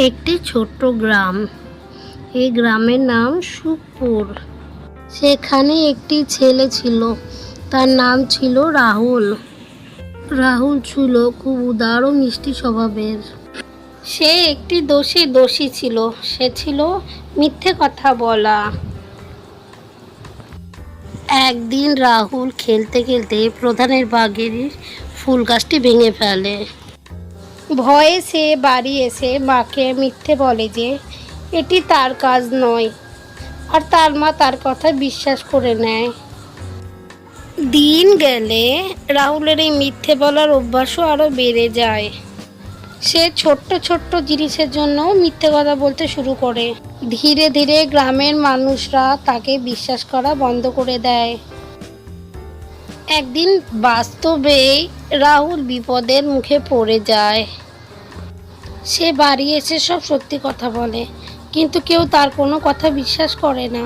একটি ছোট্ট গ্রাম। এই গ্রামের নাম সুখপুর। সেখানে একটি ছেলে ছিল, তার নাম ছিল রাহুল। রাহুল ছিল খুব উদার ও মিষ্টি স্বভাবের। সে একটি দোষী ছিল, সে ছিল মিথ্যে কথা বলা। একদিন রাহুল খেলতে খেলতে প্রধানের বাগের ফুল গাছটি ভেঙে ফেলে। ভয়ে সে বাড়ি এসে মাকে মিথ্যে বলে যে এটি তার কাজ নয়, আর তার মা তার কথা বিশ্বাস করে নেয়। দিন গেলে রাহুলের এই মিথ্যে বলার অভ্যাসও আরও বেড়ে যায়। সে ছোট্ট ছোট্ট জিনিসের জন্য মিথ্যে কথা বলতে শুরু করে। ধীরে ধীরে গ্রামের মানুষরা তাকে বিশ্বাস করা বন্ধ করে দেয়। একদিন বাস্তবেই রাহুল বিপদের মুখে পড়ে যায়। সে বাড়ি এসে সব সত্যি কথা বলে, কিন্তু কেউ তার কোনো কথা বিশ্বাস করে না।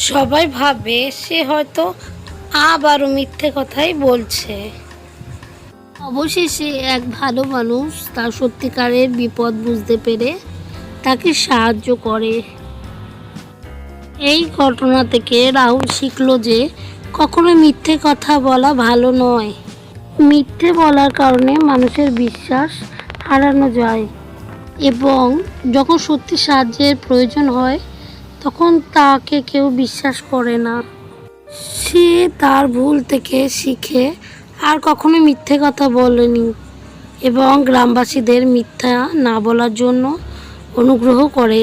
সবাই ভাবে সে হয়তো আবারও মিথ্যে কথাই বলছে। অবশেষে এক ভালো মানুষ তার সত্যিকারের বিপদ বুঝতে পেরে তাকে সাহায্য করে। এই ঘটনা থেকে রাহুল শিখলো যে কখনো মিথ্যে কথা বলা ভালো নয়। মিথ্যে বলার কারণে মানুষের বিশ্বাস হারানো যায়, এবং যখন সত্যি সাহায্যের প্রয়োজন হয় তখন তাকে কেউ বিশ্বাস করে না। সে তার ভুল থেকে শিখে আর কখনো মিথ্যে কথা বলেনি, এবং গ্রামবাসীদের মিথ্যা না বলার জন্য অনুগ্রহ করে।